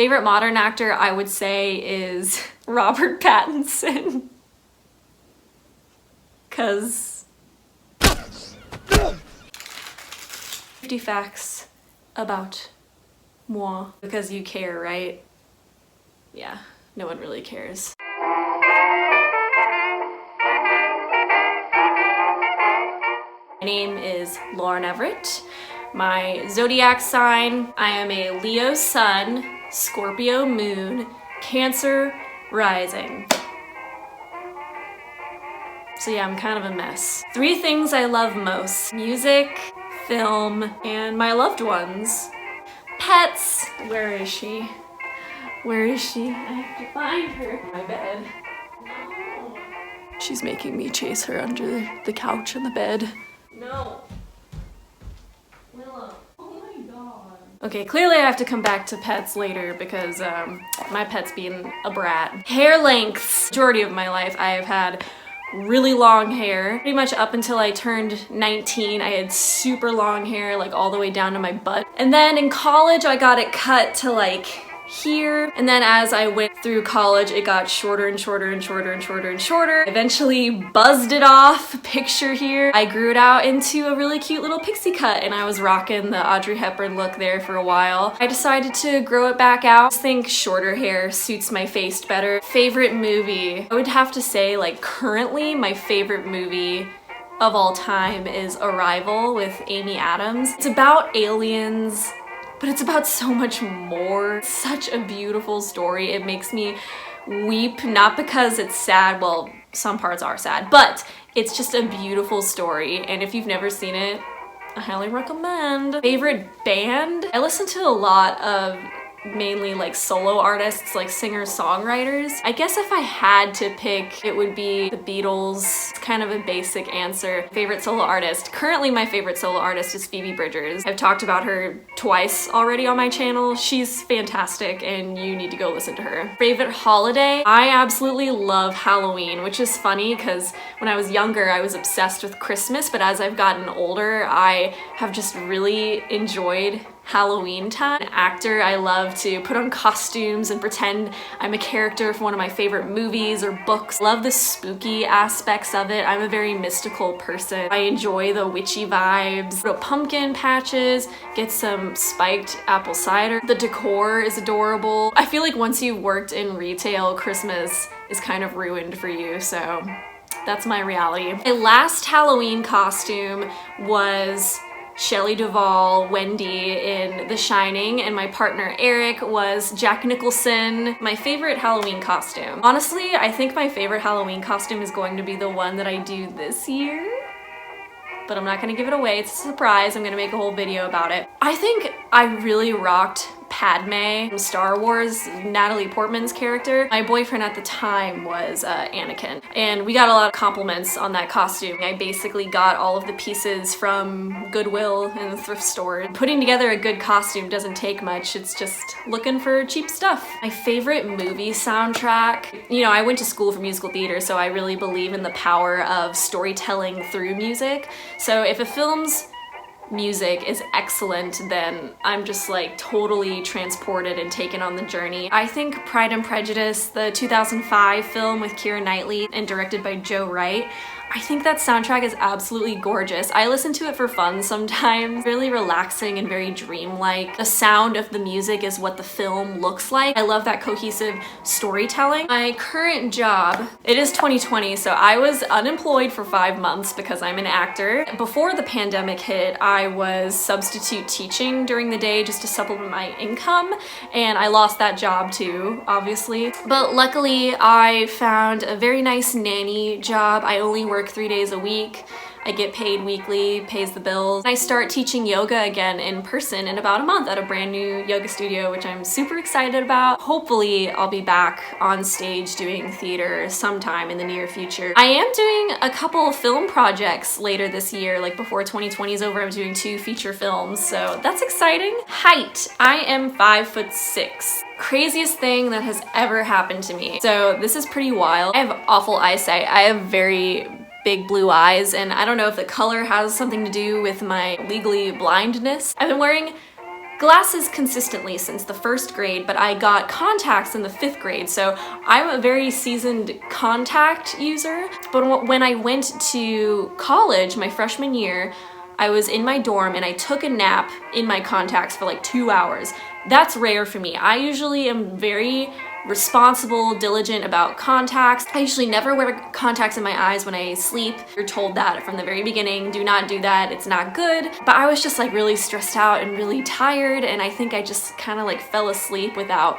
Favorite modern actor, I would say, is Robert Pattinson. 'Cause 50 facts about moi. Because you care, right? Yeah, no one really cares. My name is Lauren Everett. My zodiac sign, I am a Leo sun, Scorpio moon, Cancer rising. So yeah, I'm kind of a mess. 3 things I love most: music, film, and my loved ones. Pets. Where is she? Where is she? I have to find her. In my bed. No. She's making me chase her under the couch and the bed. No. Willow. Oh my god. Okay, clearly I have to come back to pets later because my pet's being a brat. Hair lengths. Majority of my life I have had really long hair. Pretty much up until I turned 19, I had super long hair, like all the way down to my butt. And then in college, I got it cut to like here. And then as I went through college, it got shorter and shorter and shorter and shorter and shorter. Eventually buzzed it off, picture here. I grew it out into a really cute little pixie cut and I was rocking the Audrey Hepburn look there for a while. I decided to grow it back out. I just think shorter hair suits my face better. Favorite movie? I would have to say, like, currently my favorite movie of all time is Arrival with Amy Adams. It's about aliens, but it's about so much more. It's such a beautiful story. It makes me weep, not because it's sad, well, some parts are sad, but it's just a beautiful story. And if you've never seen it, I highly recommend. Favorite band? I listen to a lot of mainly like solo artists, like singer-songwriters. I guess if I had to pick, it would be the Beatles. It's kind of a basic answer. Favorite solo artist? Currently my favorite solo artist is Phoebe Bridgers. I've talked about her twice already on my channel. She's fantastic and you need to go listen to her. Favorite holiday? I absolutely love Halloween, which is funny because when I was younger I was obsessed with Christmas, but as I've gotten older I have just really enjoyed Halloween time. An actor, I love to put on costumes and pretend I'm a character from one of my favorite movies or books. Love the spooky aspects of it. I'm a very mystical person. I enjoy the witchy vibes. Go to pumpkin patches, get some spiked apple cider. The decor is adorable. I feel like once you've worked in retail, Christmas is kind of ruined for you, so that's my reality. My last Halloween costume was Shelley Duvall, Wendy in The Shining, and my partner Eric was Jack Nicholson. My favorite Halloween costume. Honestly, I think my favorite Halloween costume is going to be the one that I do this year, but I'm not gonna give it away. It's a surprise. I'm gonna make a whole video about it. I think I really rocked Padme from Star Wars, Natalie Portman's character. My boyfriend at the time was Anakin, and we got a lot of compliments on that costume. I basically got all of the pieces from Goodwill and the thrift store. Putting together a good costume doesn't take much. It's just looking for cheap stuff. My favorite movie soundtrack? You know, I went to school for musical theater, so I really believe in the power of storytelling through music. So if a film's music is excellent, then I'm just like totally transported and taken on the journey. I think Pride and Prejudice, the 2005 film with Keira Knightley and directed by Joe Wright, I think that soundtrack is absolutely gorgeous. I listen to it for fun sometimes. Really relaxing and very dreamlike. The sound of the music is what the film looks like. I love that cohesive storytelling. My current job, it is 2020, so I was unemployed for 5 months because I'm an actor. Before the pandemic hit, I was substitute teaching during the day just to supplement my income, and I lost that job too, obviously. But luckily, I found a very nice nanny job. I only work 3 days a week. I get paid weekly, pays the bills. I start teaching yoga again in person in about a month at a brand new yoga studio, which I'm super excited about. Hopefully I'll be back on stage doing theater sometime in the near future. I am doing a couple film projects later this year, like before 2020 is over. I'm doing 2 feature films, so that's exciting. Height, I am 5'6". Craziest thing that has ever happened to me. So this is pretty wild. I have awful eyesight. I have very big blue eyes, and I don't know if the color has something to do with my legally blindness. I've been wearing glasses consistently since the 1st grade, but I got contacts in the 5th grade, so I'm a very seasoned contact user. But when I went to college, my freshman year, I was in my dorm and I took a nap in my contacts for like 2 hours. That's rare for me. I usually am very responsible, diligent about contacts. I usually never wear contacts in my eyes when I sleep. You're told that from the very beginning, do not do that, it's not good. But I was just like really stressed out and really tired, and I think I just kind of like fell asleep without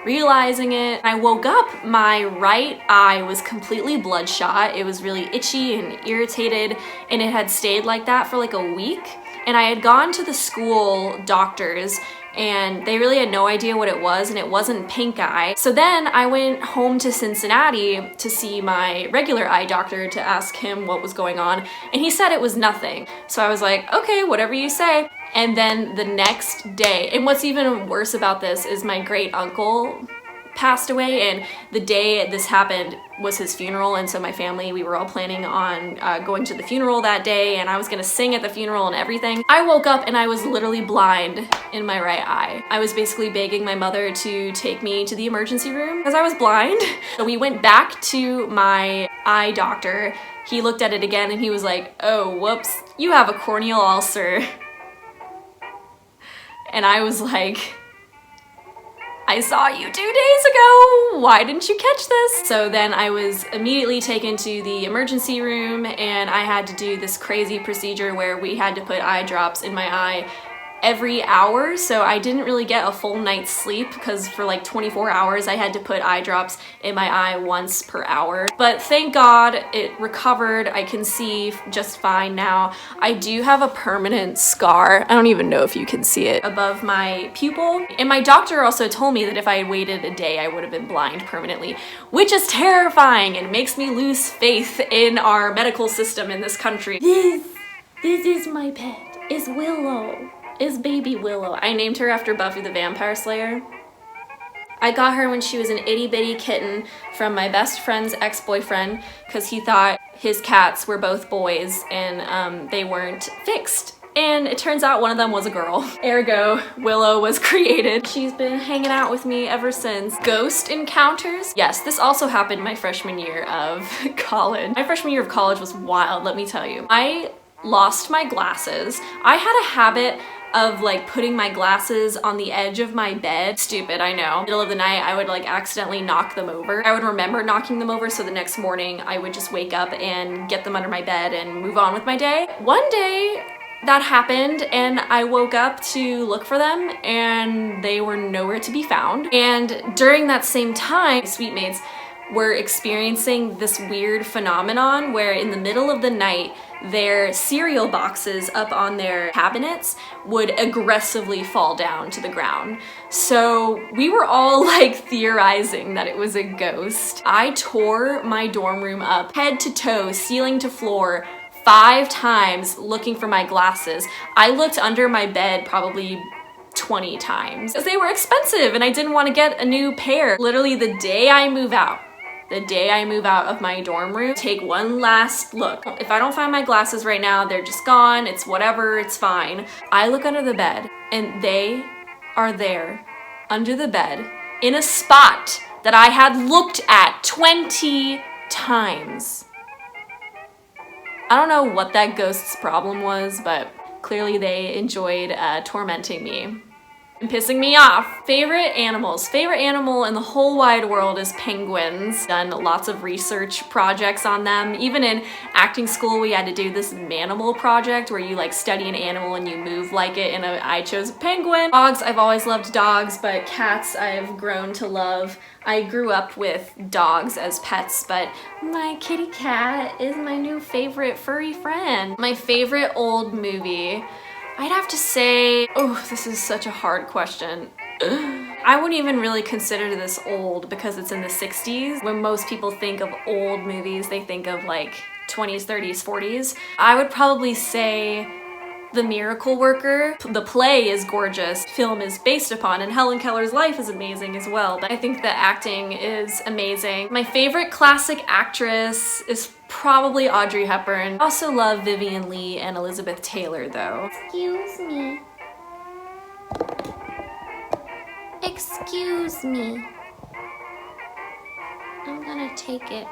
realizing it. I woke up, my right eye was completely bloodshot. It was really itchy and irritated, and it had stayed like that for like a week. And I had gone to the school doctors and they really had no idea what it was, and it wasn't pink eye. So then I went home to Cincinnati to see my regular eye doctor to ask him what was going on, and he said it was nothing. So I was like, okay, whatever you say. And then the next day, and what's even worse about this is my great uncle passed away, and the day this happened was his funeral, and so my family, we were all planning on going to the funeral that day, and I was gonna sing at the funeral and everything. I woke up and I was literally blind in my right eye. I was basically begging my mother to take me to the emergency room because I was blind. So we went back to my eye doctor. He looked at it again and he was like, oh, whoops, you have a corneal ulcer. And I was like, I saw you 2 days ago, why didn't you catch this? So then I was immediately taken to the emergency room, and I had to do this crazy procedure where we had to put eye drops in my eye every hour, so I didn't really get a full night's sleep because for like 24 hours I had to put eye drops in my eye once per hour. But thank God it recovered. I can see just fine now. I do have a permanent scar, I don't even know if you can see it, above my pupil. And my doctor also told me that if I had waited a day I would have been blind permanently, which is terrifying and makes me lose faith in our medical system in this country. This is my pet, is Willow. Is baby Willow. I named her after Buffy the Vampire Slayer. I got her when she was an itty bitty kitten from my best friend's ex-boyfriend because he thought his cats were both boys and they weren't fixed. And it turns out one of them was a girl. Ergo, Willow was created. She's been hanging out with me ever since. Ghost encounters? Yes, this also happened my freshman year of college. My freshman year of college was wild, let me tell you. I lost my glasses. I had a habit of like putting my glasses on the edge of my bed. Stupid, I know. Middle of the night, I would like accidentally knock them over. I would remember knocking them over, so the next morning I would just wake up and get them under my bed and move on with my day. One day that happened and I woke up to look for them and they were nowhere to be found. And during that same time, suite mates were experiencing this weird phenomenon where in the middle of the night, their cereal boxes up on their cabinets would aggressively fall down to the ground. So we were all like theorizing that it was a ghost. I tore my dorm room up head to toe, ceiling to floor, 5 times looking for my glasses. I looked under my bed probably 20 times because they were expensive and I didn't want to get a new pair. Literally the day I move out of my dorm room, take one last look. If I don't find my glasses right now, they're just gone, it's whatever, it's fine. I look under the bed and they are there under the bed in a spot that I had looked at 20 times. I don't know what that ghost's problem was, but clearly they enjoyed tormenting me and pissing me off. Favorite animals. Favorite animal in the whole wide world is penguins. Done lots of research projects on them. Even in acting school, we had to do this manimal project where you like study an animal and you move like it, and I chose a penguin. Dogs, I've always loved dogs, but cats I've grown to love. I grew up with dogs as pets, but my kitty cat is my new favorite furry friend. My favorite old movie, I'd have to say, oh, this is such a hard question. I wouldn't even really consider this old because it's in the 60s. When most people think of old movies, they think of like 20s, 30s, 40s. I would probably say The Miracle Worker. The play is gorgeous, film is based upon, and Helen Keller's life is amazing as well, but I think the acting is amazing. My favorite classic actress is probably Audrey Hepburn. I also love Vivian Leigh and Elizabeth Taylor though. Excuse me. Excuse me. I'm gonna take it.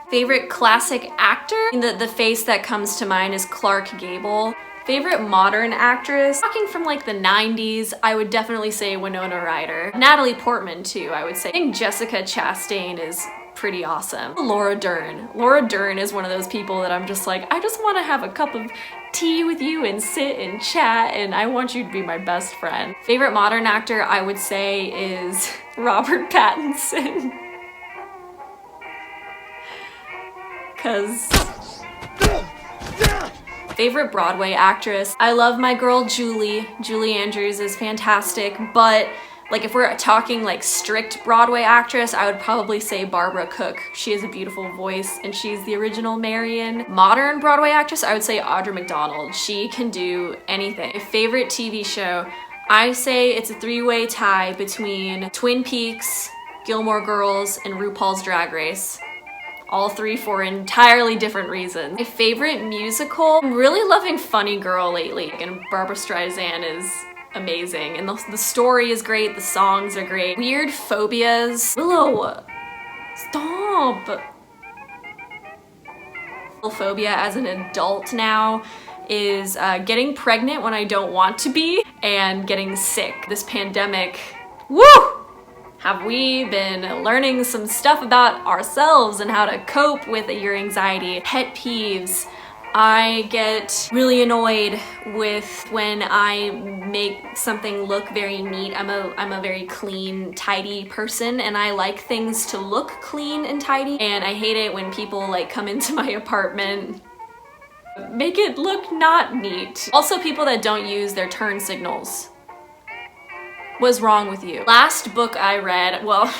Favorite classic actor? The face that comes to mind is Clark Gable. Favorite modern actress? Talking from like the 90s, I would definitely say Winona Ryder. Natalie Portman too, I would say. I think Jessica Chastain is pretty awesome. Laura Dern. Laura Dern is one of those people that I'm just like, I just want to have a cup of tea with you and sit and chat, and I want you to be my best friend. Favorite modern actor, I would say, is Robert Pattinson. Cause favorite Broadway actress, I love my girl Julie. Julie Andrews is fantastic, but like if we're talking like strict Broadway actress, I would probably say Barbara Cook. She has a beautiful voice and she's the original Marion. Modern Broadway actress, I would say Audra McDonald. She can do anything. My favorite TV show, I say it's a three-way tie between Twin Peaks, Gilmore Girls, and RuPaul's Drag Race. All three for entirely different reasons. My favorite musical, I'm really loving Funny Girl lately, and Barbara Streisand is amazing, and the story is great, the songs are great. Weird phobias. Willow, stop. Phobia as an adult now is getting pregnant when I don't want to be, and getting sick. This pandemic, woo! Have we been learning some stuff about ourselves and how to cope with your anxiety? Pet peeves. I get really annoyed with when I make something look very neat. I'm a very clean, tidy person, and I like things to look clean and tidy, and I hate it when people like come into my apartment, make it look not neat. Also, people that don't use their turn signals. What's wrong with you? Last book I read, well,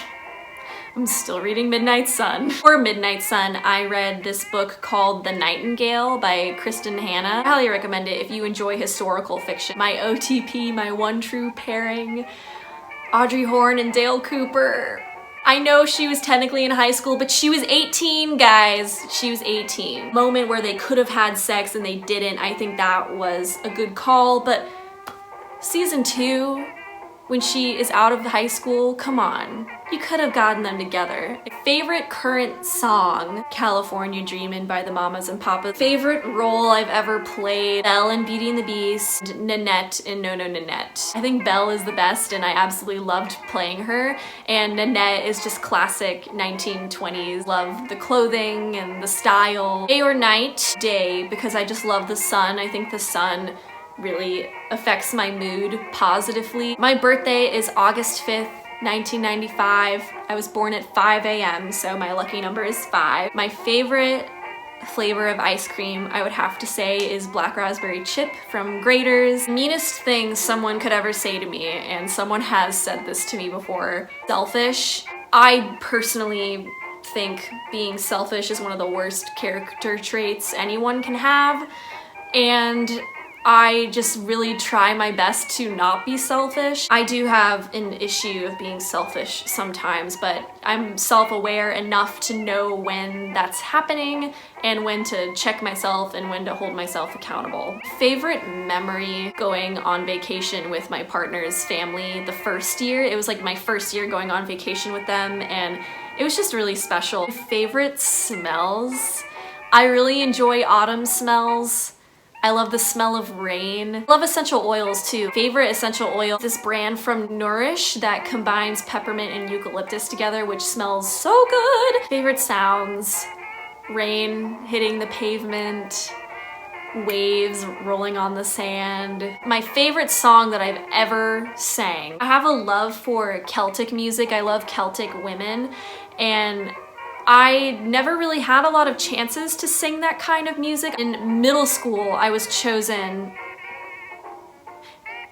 I'm still reading Midnight Sun. For Midnight Sun, I read this book called The Nightingale by Kristen Hanna. I highly recommend it if you enjoy historical fiction. My OTP, my one true pairing, Audrey Horne and Dale Cooper. I know she was technically in high school, but she was 18, guys. She was 18. Moment where they could have had sex and they didn't. I think that was a good call, but season 2, when she is out of high school, come on. You could have gotten them together. Favorite current song, California Dreamin' by the Mamas and Papas. Favorite role I've ever played, Belle in Beauty and the Beast, Nanette in No No Nanette. I think Belle is the best and I absolutely loved playing her, and Nanette is just classic 1920s. Love the clothing and the style. Day or night? Day, because I just love the sun. I think the sun really affects my mood positively. My birthday is August 5th, 1995. I was born at 5 a.m., so my lucky number is 5. My favorite flavor of ice cream, I would have to say, is black raspberry chip from Grater's. Meanest thing someone could ever say to me, and someone has said this to me before, selfish. I personally think being selfish is one of the worst character traits anyone can have, and I just really try my best to not be selfish. I do have an issue of being selfish sometimes, but I'm self-aware enough to know when that's happening and when to check myself and when to hold myself accountable. Favorite memory, going on vacation with my partner's family the first year. It was like my first year going on vacation with them, and it was just really special. Favorite smells, I really enjoy autumn smells. I love the smell of rain. I love essential oils too. Favorite essential oil, this brand from Nourish that combines peppermint and eucalyptus together, which smells so good. Favorite sounds, rain hitting the pavement, waves rolling on the sand. My favorite song that I've ever sang. I have a love for Celtic music. I love Celtic women, and I never really had a lot of chances to sing that kind of music. In middle school, I was chosen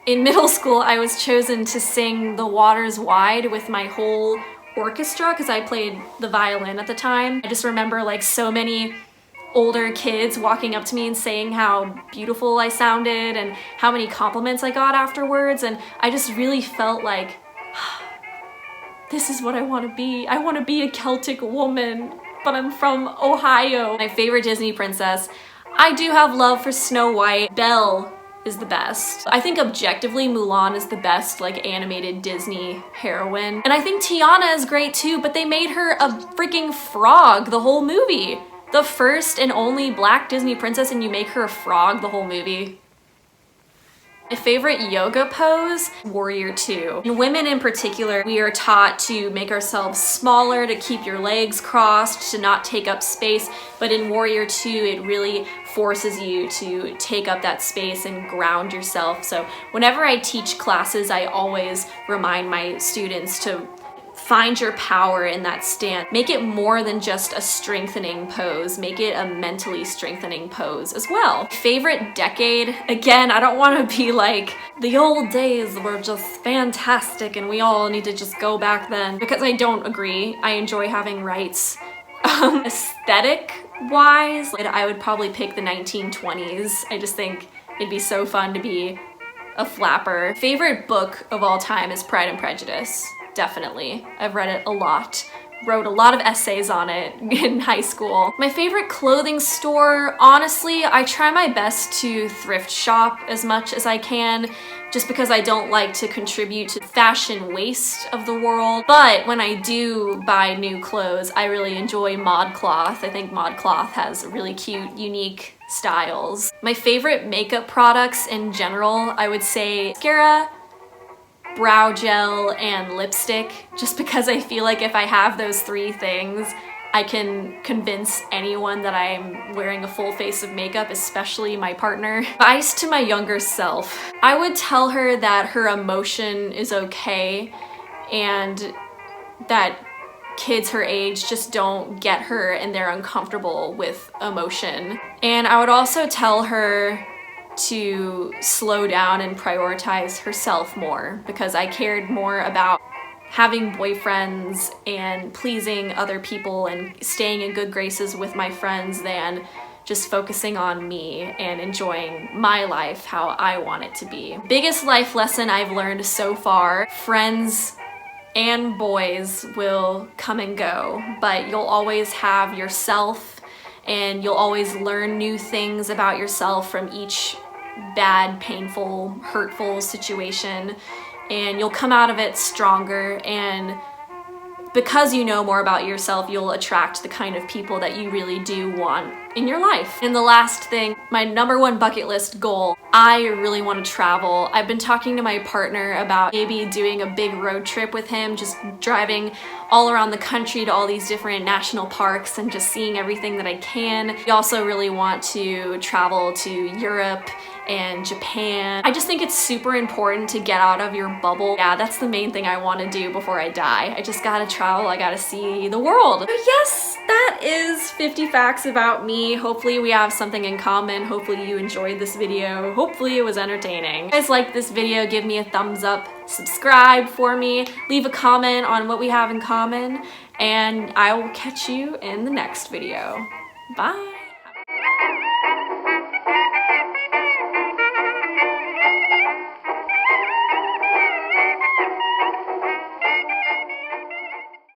to sing The Waters Wide with my whole orchestra because I played the violin at the time. I just remember like so many older kids walking up to me and saying how beautiful I sounded and how many compliments I got afterwards, and I just really felt like, this is what I want to be. I want to be a Celtic woman, but I'm from Ohio. My favorite Disney princess, I do have love for Snow White. Belle is the best. I think objectively Mulan is the best like animated Disney heroine. And I think Tiana is great too, but they made her a freaking frog the whole movie. The first and only black Disney princess and you make her a frog the whole movie. My favorite yoga pose, Warrior Two. In women in particular, we are taught to make ourselves smaller, to keep your legs crossed, to not take up space, but in Warrior Two, it really forces you to take up that space and ground yourself. So whenever I teach classes, I always remind my students to find your power in that stance. Make it more than just a strengthening pose. Make it a mentally strengthening pose as well. Favorite decade? Again, I don't want to be like, the old days were just fantastic and we all need to just go back then, because I don't agree. I enjoy having rights. Aesthetic wise, I would probably pick the 1920s. I just think it'd be so fun to be a flapper. Favorite book of all time is Pride and Prejudice. Definitely. I've read it a lot. Wrote a lot of essays on it in high school. My favorite clothing store, honestly, I try my best to thrift shop as much as I can, just because I don't like to contribute to the fashion waste of the world. But when I do buy new clothes, I really enjoy ModCloth. I think ModCloth has really cute, unique styles. My favorite makeup products in general, I would say mascara, brow gel, and lipstick, just because I feel like if I have those three things, I can convince anyone that I'm wearing a full face of makeup, especially my partner. Advice to my younger self. I would tell her that her emotion is okay and that kids her age just don't get her and they're uncomfortable with emotion. And I would also tell her to slow down and prioritize herself more, because I cared more about having boyfriends and pleasing other people and staying in good graces with my friends than just focusing on me and enjoying my life how I want it to be. Biggest life lesson I've learned so far: friends and boys will come and go, but you'll always have yourself and you'll always learn new things about yourself from each bad, painful, hurtful situation, and you'll come out of it stronger, and because you know more about yourself, you'll attract the kind of people that you really do want in your life. And the last thing, my #1 bucket list goal, I really want to travel. I've been talking to my partner about maybe doing a big road trip with him, just driving all around the country to all these different national parks and just seeing everything that I can. We also really want to travel to Europe and Japan. I just think it's super important to get out of your bubble. Yeah, that's the main thing I want to do before I die. I just gotta travel, I gotta see the world. But yes, that is 50 facts about me. Hopefully we have something in common. Hopefully you enjoyed this video. Hopefully it was entertaining. If you guys liked this video, give me a thumbs up, subscribe for me, leave a comment on what we have in common, and I will catch you in the next video. Bye!